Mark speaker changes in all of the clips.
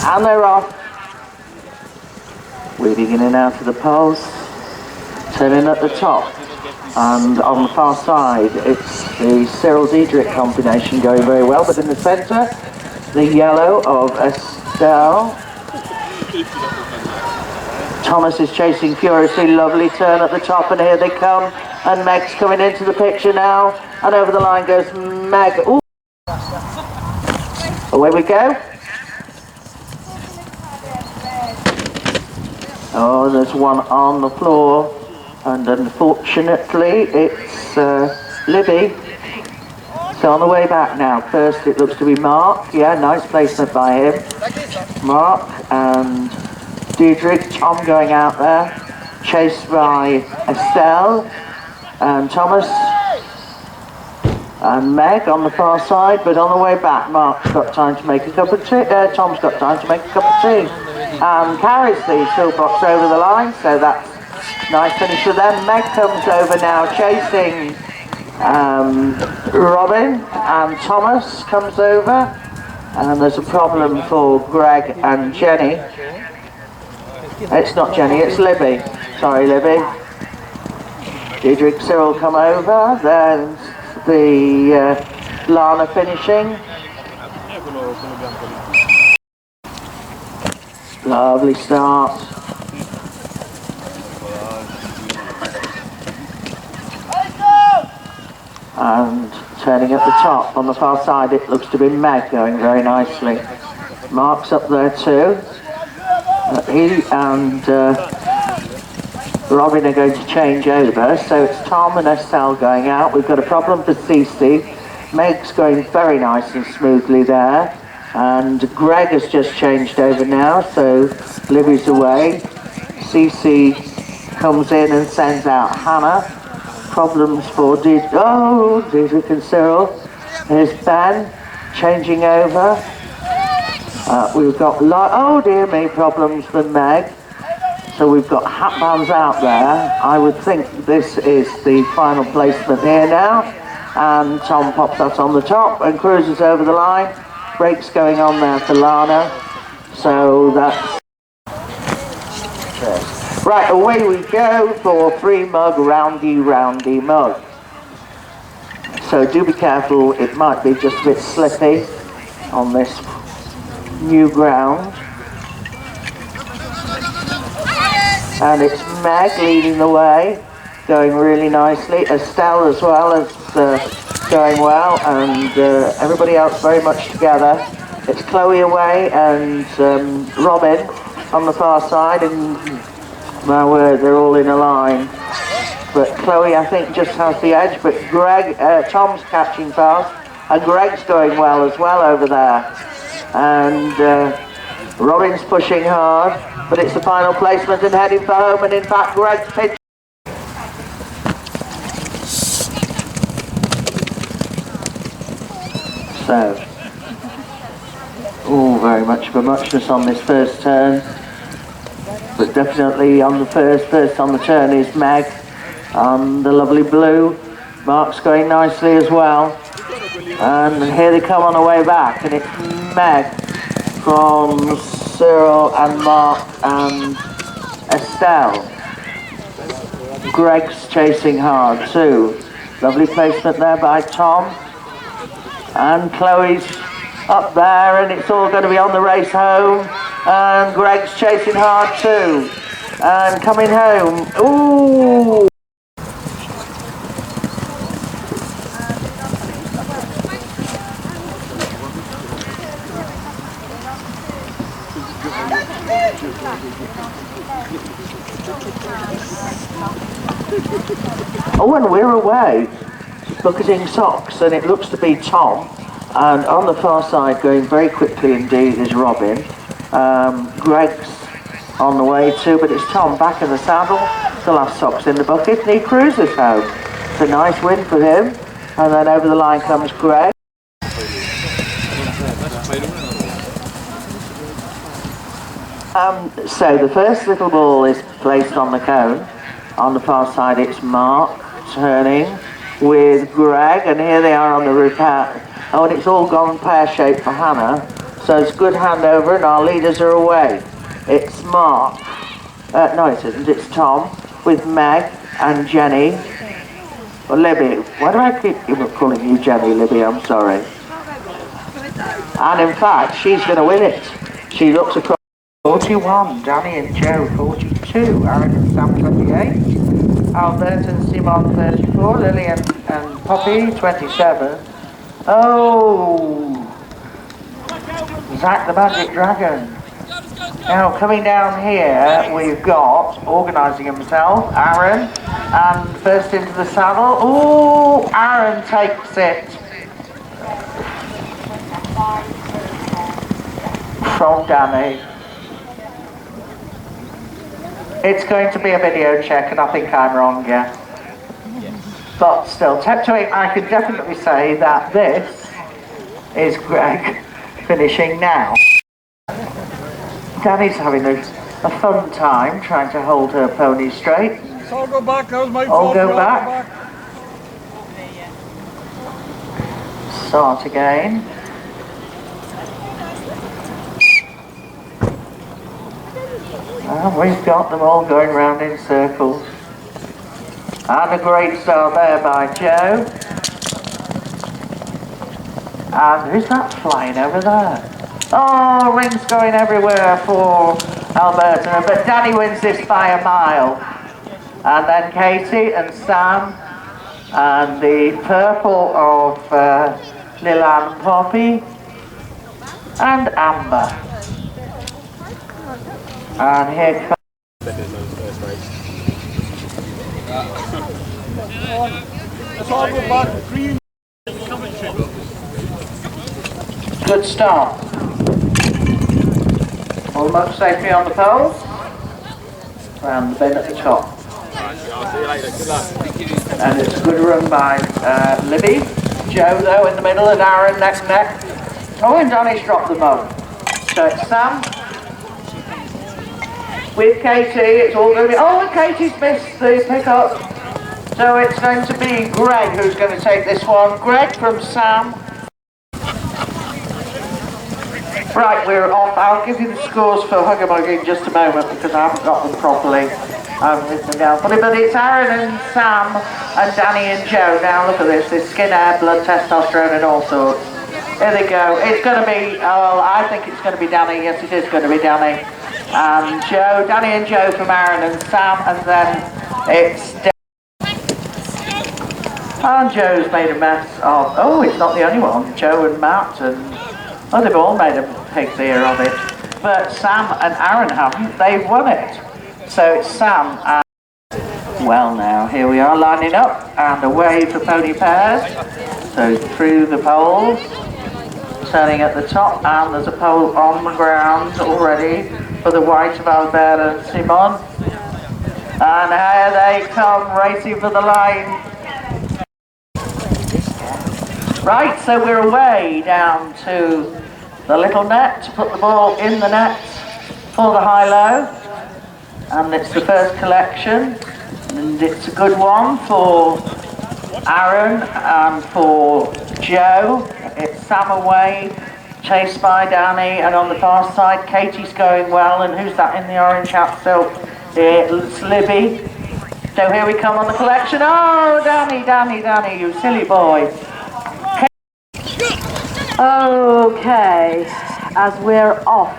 Speaker 1: And they're off. Weaving in and out of the poles. Turning at the top. And on the far side, it's the Cyril Diedrich combination going very well. But in the centre, the yellow of Estelle. Thomas is chasing furiously. Lovely turn at the top, and here they come. And Meg's coming into the picture now. And over the line goes Meg. Ooh. Away we go. Oh, there's one on the floor. And unfortunately, it's Libbie. So on the way back now. First, it looks to be Mark. Yeah, nice placement by him. Mark and Diedrich. Tom going out there. Chased by Estelle and Thomas. And Meg on the far side, but on the way back, Mark's got time to make a cup of tea. Tom's got time to make a cup of tea. And carries the toolbox over the line, so that's nice finish for them. Meg comes over now, chasing Robin, and Thomas comes over. And there's a problem for Greg and Jenny. It's not Jenny, it's Libbie. Sorry, Libbie. Diedrich, Cyril come over, then the Lana finishing. Lovely start. And turning at the top on the far side, it looks to be Meg going very nicely. Mark's up there too. He and Robin are going to change over, so it's Tom and Estelle going out. We've got a problem for Cece. Meg's going very nice and smoothly there. And Greg has just changed over now, so Libbie's away. Cece comes in and sends out Hannah. Problems for Diedrich and Cyril. Here's Ben changing over. We've got, oh dear me, problems for Meg. So we've got hat bands out there. I would think this is the final placement here now. And Tom pops that on the top and cruises over the line. Brakes going on there for Lana. So that's... Right, away we go for 3-mug, roundy mug. So do be careful, it might be just a bit slippy on this new ground. And it's Meg leading the way, going really nicely. Estelle as well as going well, and everybody else very much together. It's Chloe away and Robin on the far side, and my word, they're all in a line. But Chloe, I think, just has the edge, but Greg, Tom's catching fast, and Greg's going well as well over there. And Robin's pushing hard, but it's the final placement and heading for home, and in fact Greg's pitch. So, very much of a muchness on this first turn, but definitely on the first on the turn is Meg on the lovely blue. Mark's going nicely as well, and here they come on the way back, and it's Meg from Cyril and Mark and Estelle. Greg's chasing hard too. Lovely placement there by Tom. And Chloe's up there, and it's all going to be on the race home. And Greg's chasing hard too. And coming home. Ooh! Oh, and we're away, bucketing socks, and it looks to be Tom, and on the far side going very quickly indeed is Robin. Greg's on the way too, but it's Tom back in the saddle, the last socks in the bucket, and he cruises home. It's a nice win for him, and then over the line comes Greg. So the first little ball is placed on the cone. On the far side it's Mark turning with Greg, and here they are on the repair. Oh, and it's all gone pear-shaped for Hannah. So it's good handover and our leaders are away. It's Mark. No, it isn't. It's Tom with Meg and Jenny. Or Libbie. Why do I keep calling you Jenny, Libbie? I'm sorry. And in fact, she's going to win it. She looks across 41, Danny and Joe 42, Aaron and Sam 28, Albert and Simon 34, Lily and Poppy 27. Oh, Zach the Magic Dragon. Now coming down here, we've got, organising himself, Aaron, and first into the saddle. Oh, Aaron takes it from Danny. It's going to be a video check, and I think I'm wrong, yeah. But still, tattooing, I can definitely say that this is Greg finishing now. Danny's having a fun time trying to hold her pony straight.
Speaker 2: I'll go back, that was my
Speaker 1: I'll
Speaker 2: fault.
Speaker 1: go back. Start again. And we've got them all going round in circles. And a great start there by Joe. And who's that flying over there? Oh, rings going everywhere for Alberta, but Danny wins this by a mile. And then Katie and Sam, and the purple of Lillian and Poppy, and Amber. And here comes... Good start. Almost safely on the poles. Round the bend at the top. And it's a good run by Libbie. Joe though in the middle and Aaron neck and neck. Oh, and Donnie's dropped the mug. So it's Sam with Katie. It's all going to be... Oh, and Katie's missed the pickup. So it's going to be Greg who's going to take this one. Greg from Sam. Right, we're off. I'll give you the scores for Hugger in just a moment because I haven't got them properly. Written down. But it's Aaron and Sam and Danny and Joe. Now look at this. There's skin, hair, blood, testosterone and all sorts. Here they go. It's going to be, oh, I think it's going to be Danny. Yes, it is going to be Danny. And Joe, Danny and Joe from Aaron and Sam. And then it's and Joe's made a mess of, oh, it's not the only one. Joe and Matt and, oh, they've all made a pig's ear of it. But Sam and Aaron haven't. They've won it. So it's Sam and... Well now, here we are lining up and away for pony pairs. So through the poles, turning at the top, and there's a pole on the ground already for the white of Albert and Simon. And here they come racing for the line. Right, so we're away down to the little net to put the ball in the net for the high-low. And it's the first collection, and it's a good one for Aaron and for Joe. It's Sam away, chased by Danny, and on the far side Katie's going well, and who's that in the orange hat silk? It's Libbie. So here we come on the collection. Oh, Danny, you silly boy.
Speaker 3: Okay, as we're off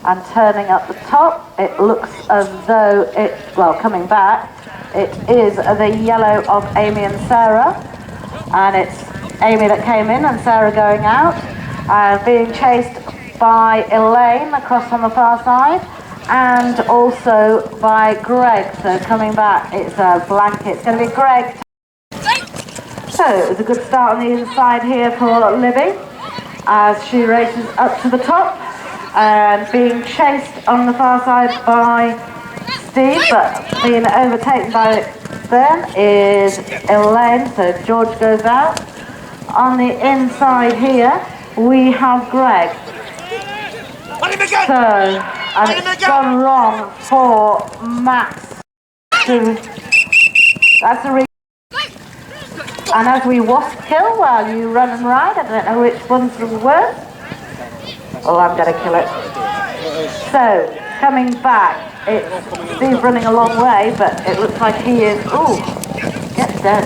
Speaker 3: and turning up the top, it looks as though it, well, coming back, it is the yellow of Amy and Sarah, and it's Amy that came in and Sarah going out, and being chased by Elaine across on the far side, and also by Greg. So coming back, it's a blanket. It's going to be Greg. So it was a good start on the inside here for Libbie as she races up to the top, and being chased on the far side by Steve, but being overtaken by them is Elaine. So George goes out. On the inside here we have Greg. So, and it's gone wrong for Max. That's the reason. And as we wasp kill while you run and ride, I don't know which one's the worst. Oh, I'm going to kill it. So, coming back, it's Steve running a long way, but it looks like he is... Ooh, get dead.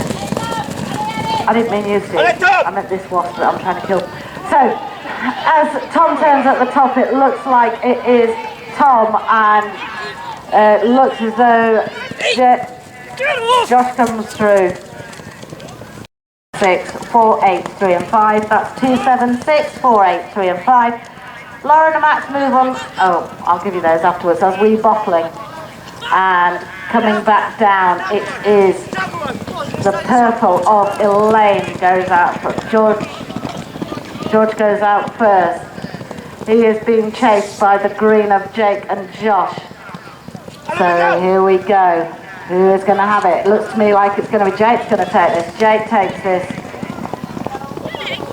Speaker 3: I didn't mean you, Steve. I meant this wasp that I'm trying to kill. So, as Tom turns at the top, it looks like it is Tom, and it looks as though Josh comes through. 6, 4, 8, 3 and 5. That's 2, 7, 6, 4, 8, 3 and 5. Lauren and Max move on. Oh, I'll give you those afterwards. As we bottling. And coming back down, it is the purple of Elaine goes out for George. George goes out first. He is being chased by the green of Jake and Josh. So here we go. Who is going to have it? It looks to me like it's going to be Jake's going to take this. Jake takes this.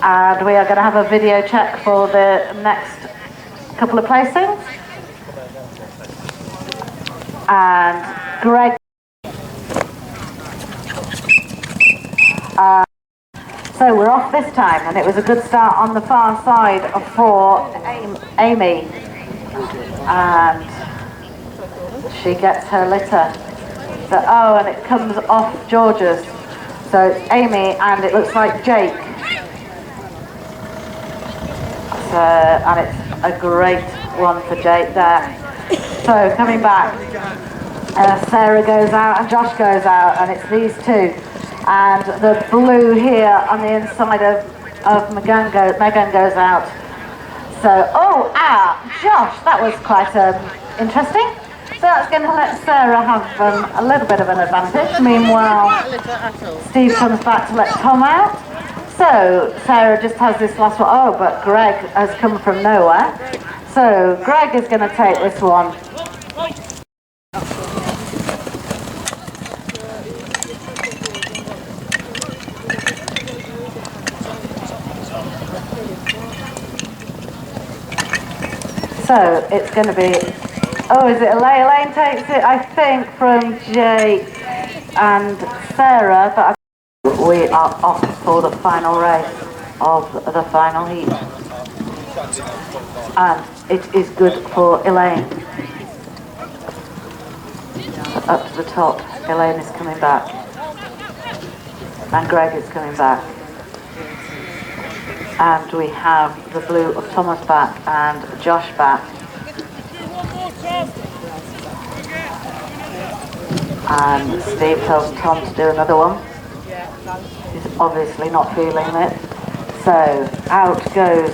Speaker 3: And we are going to have a video check for the next couple of placings. And Greg. So we're off this time, and it was a good start on the far side for Amy. And she gets her litter. So, oh, and it comes off George's. So it's Amy, and it looks like Jake. So, and it's a great one for Jake there. So coming back, Sarah goes out and Josh goes out, and it's these two. And the blue here on the inside of Megan goes out. So, oh, Josh, that was quite interesting. So that's going to let Sarah have a little bit of an advantage. Meanwhile, Steve comes back to let Tom out. So Sarah just has this last one. Oh, but Greg has come from nowhere. So Greg is going to take this one. So it's going to be... Oh, is it Elaine? Elaine takes it, I think, from Jake and Sarah, but we are off for the final race of the final heat. And it is good for Elaine. Up to the top, Elaine is coming back. And Greg is coming back. And we have the blue of Thomas back and Josh back. And Steve tells Tom to do another one. He's obviously not feeling it. So out goes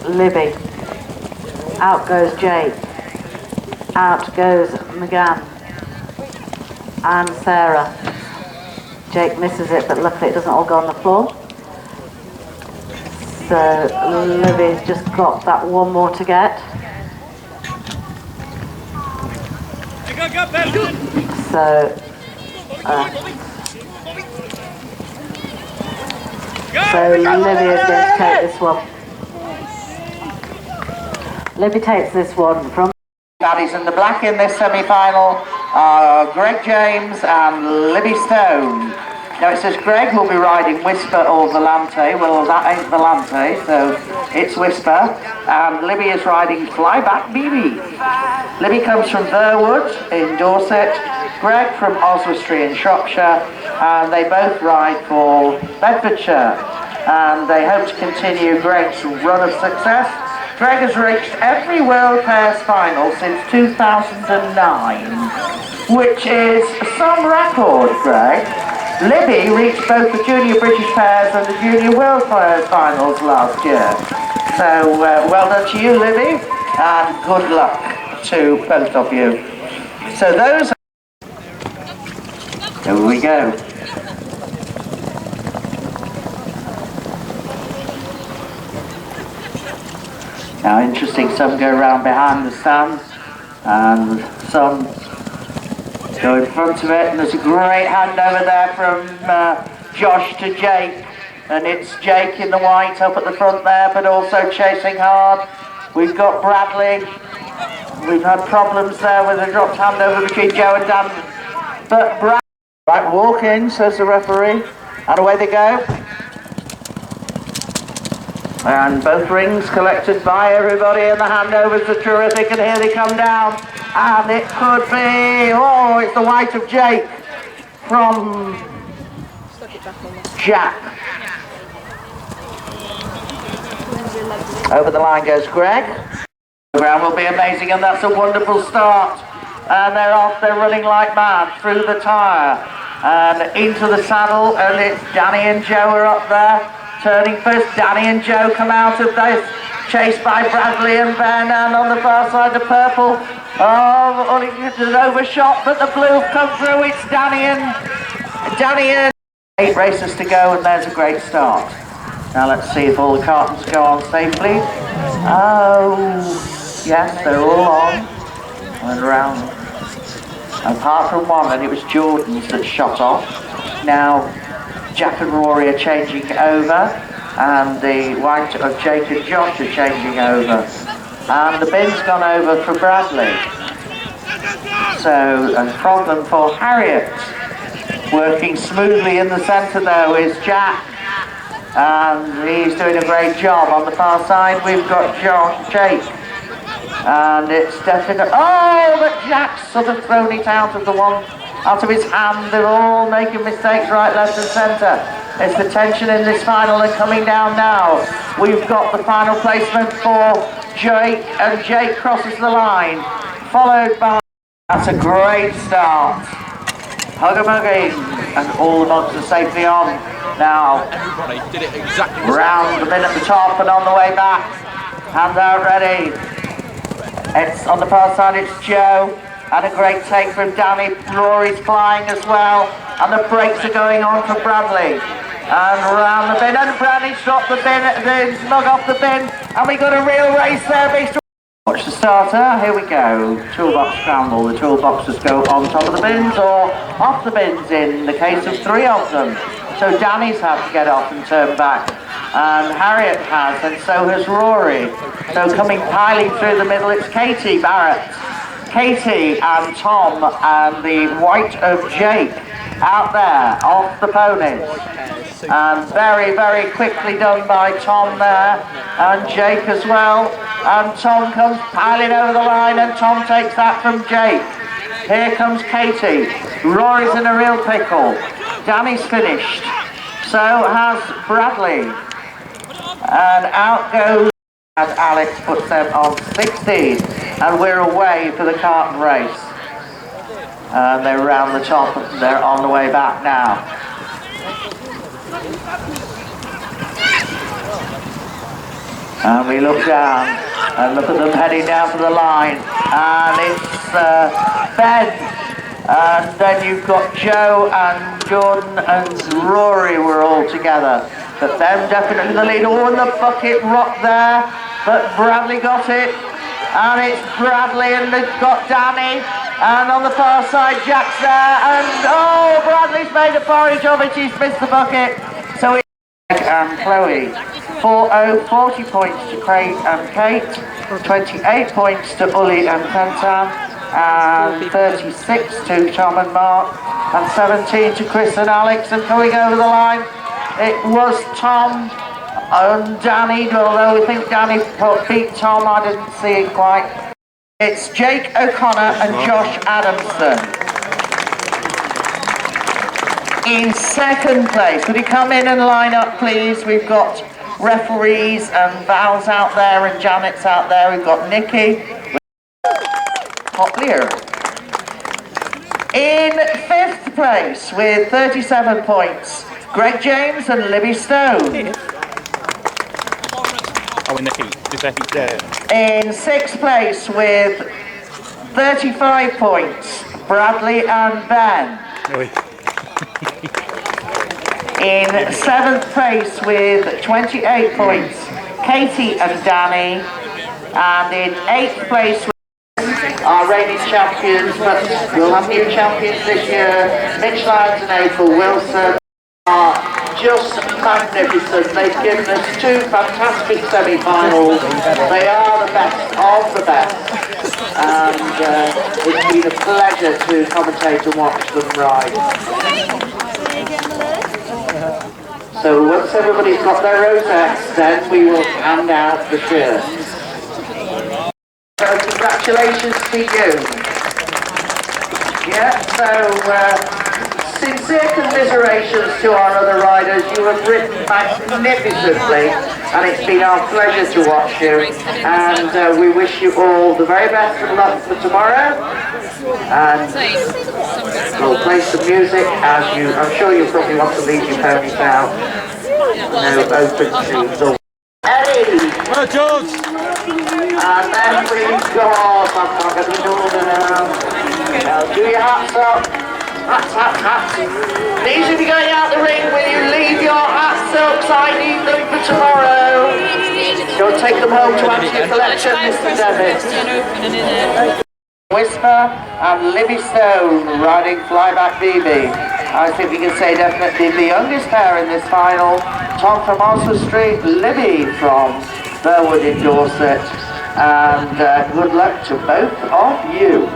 Speaker 3: Libbie. Out goes Jake. Out goes Megan. And Sarah. Jake misses it, but luckily it doesn't all go on the floor. So Libbie's just got that one more to get. So Libbie is going to take this one. Libbie takes this one from...
Speaker 1: Baddies in the black in this semi-final are Greg James and Libbie Stone. Now it says Greg will be riding Whisper or Volante. Well, that ain't Volante, so it's Whisper. And Libbie is riding Flyback Bibi. Libbie comes from Verwood in Dorset. Greg from Oswestry in Shropshire. And they both ride for Bedfordshire. And they hope to continue Greg's run of success. Greg has reached every World Pairs final since 2009, which is some record, Greg. Libbie reached both the Junior British Pairs and the Junior World Pairs finals last year. So well done to you, Libbie, and good luck to both of you. So those... There we go. Now interesting, some go around behind the stands and some go in front of it, and there's a great hand over there from Josh to Jake, and it's Jake in the white up at the front there, but also chasing hard. We've got Bradley. We've had problems there with a dropped hand over between Joe and Dan, but Bradley... Right, walk in, says the referee, and away they go. And both rings collected by everybody, and the handovers are terrific, and here they come down. And it could be, oh, it's the white of Jake from Jack. Over the line goes Greg. The ground will be amazing, and that's a wonderful start. And they're off, they're running like mad through the tyre and into the saddle, and it's Danny and Joe are up there. Turning first, Danny and Joe come out of this, chased by Bradley and Ben, and on the far side the purple, oh, it's an overshot, but the blue come through, it's Danny and 8 races to go, and there's a great start. Now let's see if all the cartons go on safely. Oh, yes, they're all on and around, apart from one, and it was Jordan's that shot off. Now Jack and Rory are changing over, and the white of Jake and Josh are changing over, and the bin's gone over for Bradley. So a problem for Harriet. Working smoothly in the centre though is Jack, and he's doing a great job. On the far side we've got Jake, and it's definitely, oh, but Jack's sort of thrown it out of his hand. They're all making mistakes right, left and centre. It's the tension in this final, and coming down now. We've got the final placement for Jake, and Jake crosses the line, followed by, that's a great start. Hugger-mugging, and all the mugs are safely on. Now,
Speaker 2: everybody did it exactly
Speaker 1: round the bin at the top and on the way back. Hands out ready. It's on the far side, it's Joe. And a great take from Danny. Rory's flying as well. And the brakes are going on for Bradley. And round the bin, and Bradley's dropped the bin, the mug off the bin. And we got a real race there. Watch the starter, here we go. Toolbox scramble, the toolboxes go on top of the bins or off the bins in the case of 3 of them. So Danny's had to get off and turn back, and Harriet has, and so has Rory. So coming piling through the middle, it's Katie Barrett. Katie and Tom and the white of Jake out there off the ponies. And very, very quickly done by Tom there, and Jake as well. And Tom comes piling over the line, and Tom takes that from Jake. Here comes Katie. Rory's in a real pickle. Danny's finished. So has Bradley. And out goes, and Alex puts them on 16. And we're away for the carton race. And they're round the top, and they're on the way back now. And we look down and look at them heading down to the line, and it's Ben, and then you've got Joe and Jordan and Rory were all together, but them definitely the lead. Oh, and the bucket rock there, but Bradley got it, and it's Bradley, and they've got Danny, and on the far side Jack's there, and oh, Bradley's made a porridge of it, he's missed the bucket. So it's and Chloe. 40 points to Craig and Kate, 28 points to Uli and Pentan, and 36 to Tom and Mark, and 17 to Chris and Alex. And coming over the line, it was Tom and Danny, although we think Danny beat Tom, I didn't see it quite. It's Jake O'Connor and Josh Adamson. In second place, could you come in and line up please? We've got referees and Val's out there and Janet's out there. We've got Nikki. Hotlier. In 5th place with 37 points, Greg James and Libbie Stone.
Speaker 2: Oh, and Nikki,
Speaker 1: in 6th place with 35 points, Bradley and Ben. In 7th place with 28 points, Katie and Danny. And in 8th place with our reigning champions, but we'll have new champions this year, Mitch Lyons and April Wilson, are just magnificent. They've given us 2 fantastic semi-finals. They are the best of the best. And it's been a pleasure to commentate and watch them ride. So once everybody's got their rosettes, then we will hand out the shirts. So congratulations to you. Yeah, so sincere commiserations to our other riders. You have ridden magnificently, and it's been our pleasure to watch you. And we wish you all the very best of luck for tomorrow. And we'll play some music as you. I'm sure you probably want to leave your ponies out. No, open to the. Eddie!
Speaker 2: Well, George!
Speaker 1: And then we go off. I'm not going to be doing it now. Do your hats up. Hats, hats, hats. These will be going out the ring. Will you leave your hats up? I need them for tomorrow. Don't take them home to answer your collection, Mr. Devitt. Whisper and Libbie Stone riding flyback Bibi. I think we can say definitely the youngest pair in this final. Tom from Oxford Street, Libbie from Burwood in Dorset. And good luck to both of you.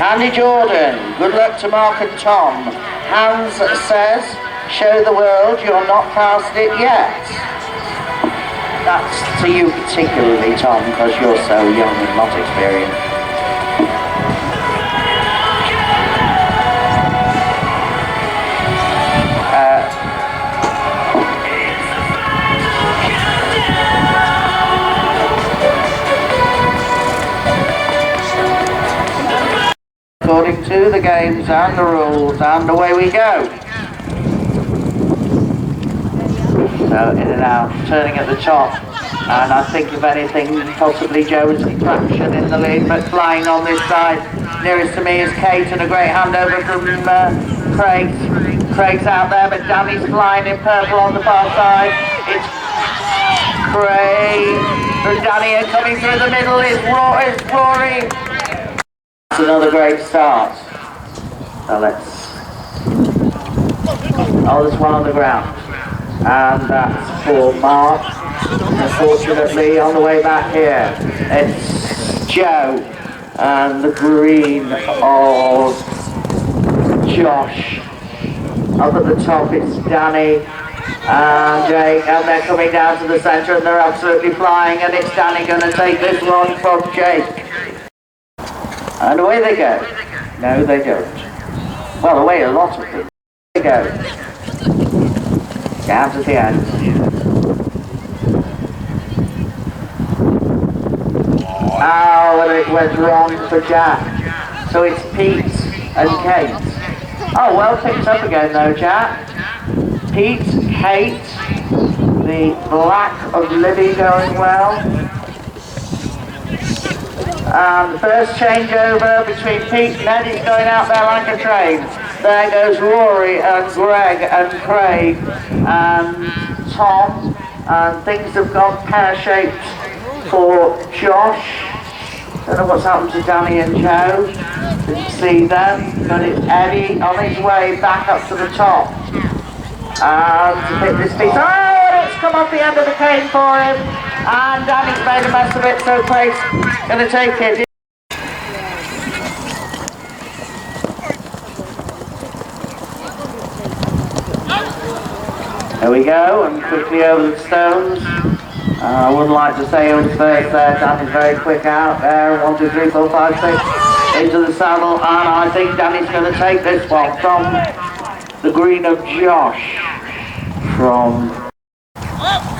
Speaker 1: Andy Jordan, good luck to Mark and Tom. Hans says, show the world you're not past it yet. That's to you particularly, Tom, because you're so young and not experienced. According to the games and the rules, and away we go. So in and out, turning at the top, and I think if anything, possibly Joe's fraction in the lead, but flying on this side. Nearest to me is Kate, and a great handover from Craig. Craig's out there, but Danny's flying in purple on the far side. It's Craig and Danny, and coming through the middle is Rory. That's another great start. So let's. Oh, there's one on the ground. And that's for Mark. Unfortunately, on the way back here, it's Joe and the green of Josh. Up at the top, it's Danny and Jake, and they're coming down to the centre, and they're absolutely flying, and it's Danny going to take this one from Jake. And away they go. No, they don't. Well, away a lot of them. They go. Down to the end. Oh, and it went wrong for Jack. So it's Pete and Kate. Oh, well picked up again though, Jack. Pete, Kate, the black of Libbie going well. First changeover between Pete and Eddie's going out there like a train. There goes Rory and Greg and Craig and Tom, and things have gone pear-shaped for Josh. Don't know what's happened to Danny and Joe. Didn't see them, but it's Eddie on his way back up to the top. And to pick this piece. Oh, it's come off the end of the cane for him. And Danny's made a mess of it, so Craig's going to take it. There we go, and quickly over the stones. I wouldn't like to say who's first there. Danny's very quick out there. 1, 2, 3, 4, 5, 6 into the saddle, and I think Danny's going to take this one from the green of Josh. From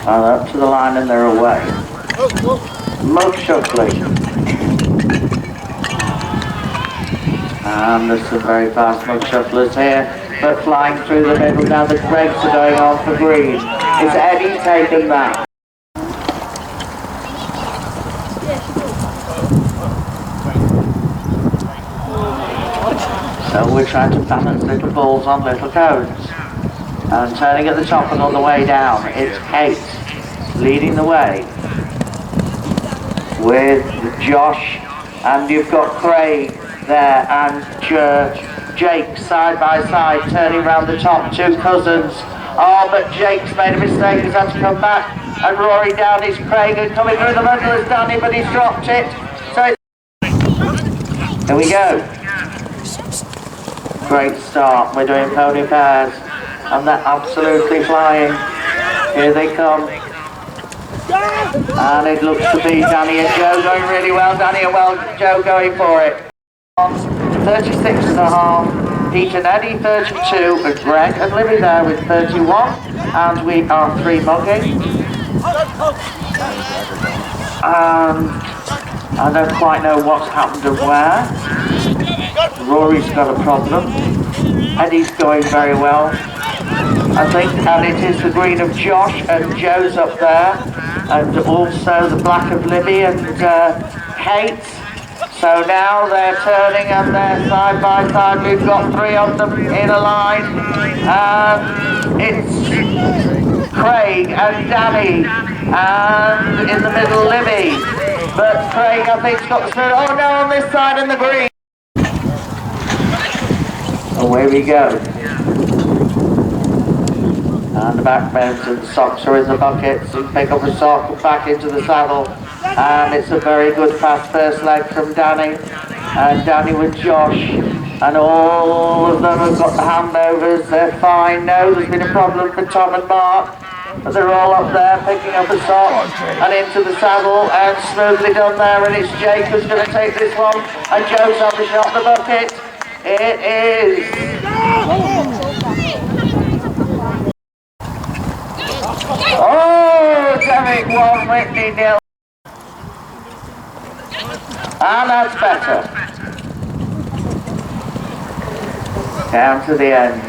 Speaker 1: up to the line, and they're away. Mug Shuffling. And there's some very fast mug shufflers here, but flying through the middle. Now the Gregs are going on for green. It's Eddie taking that. So we're trying to balance little balls on little cones. And turning at the top and on the way down, it's Kate leading the way with Josh, and you've got Craig there and Jake side by side turning round the top, two cousins. Oh, but Jake's made a mistake, he's had to come back, and roaring down is Craig, and coming through the middle is Danny, but he's dropped it. So here we go. Great start, we're doing pony pairs, and they're absolutely flying. Here they come. And it looks to be Danny and Joe going really well. Danny and Joe going for it. 36.5, Pete and Eddie 32, and Greg and Libbie there with 31, and we are 3 mugging. And I don't quite know what's happened and where. Rory's got a problem. Eddie's going very well, I think, and it is the green of Josh, and Joe's up there, and also the black of Libbie and Kate. So now they're turning and they're side by side. We've got 3 of them in a line, and it's Craig and Danny, and in the middle Libbie. But Craig, I think, got the spirit. Oh no, on this side in the green. Away we go. And the back mountain socks are in the buckets, and pick up a sock and back into the saddle. And it's a very good fast first leg from Danny. And Danny with Josh. And all of them have got the handovers, they're fine. No, there's been a problem for Tom and Mark. But they're all up there picking up a sock and into the saddle, and smoothly done there. And it's Jake who's going to take this one. And Joe's on the shot the bucket. It is. Oh, Derek 1, Whitney 0. And that's better. Down to the end.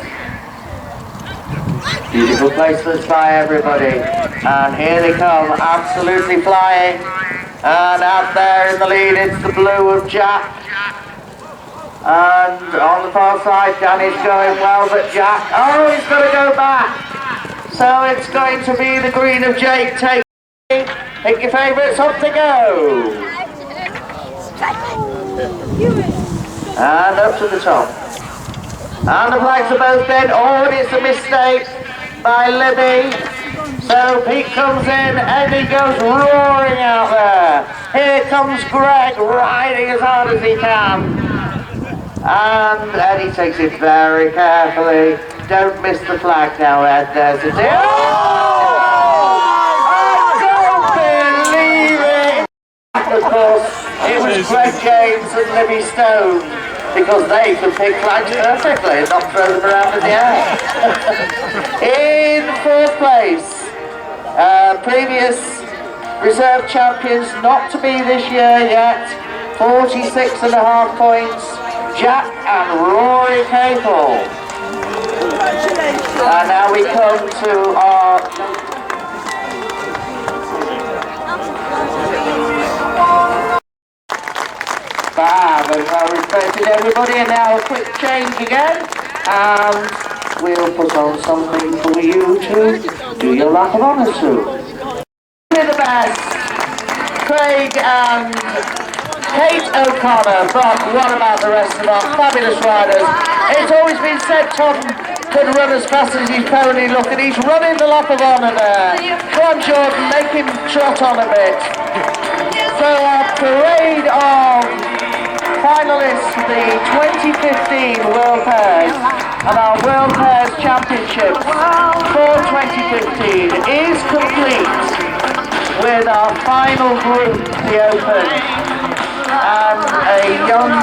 Speaker 1: Beautiful placements by everybody. And here they come, absolutely flying. And out there in the lead, it's the blue of Jack. And on the far side, Danny's going well, but Jack, oh, he's got to go back. So it's going to be the green of Jake. Pick your favourites, up to go. And up to the top. And the flags are both dead. Oh, and it's a mistake by Libbie. So Pete comes in, and he goes roaring out there. Here comes Greg, riding as hard as he can. And Eddie takes it very carefully. Don't miss the flag now, Ed. There's a deal. Oh! I don't believe it! Of course, it was Greg James and Libbie Stone, because they could pick flags perfectly and not throw them around in the air. In 4th place, previous reserve champions, not to be this year yet, 46.5 points. Jack and Rory Capel. And now we come to our fab, and well respected everybody, and now a quick change again, and we'll put on something for you to do your lap of honour to. We're the best, Craig and Kate O'Connor, but what about the rest of our fabulous riders? It's always been said Tom could run as fast as his pony. Look, and he's running the lap of honour there. Come on, Jordan, make him trot on a bit. So our parade of finalists for the 2015 World Pairs and our World Pairs Championships for 2015 is complete with our final group, the Open. And a young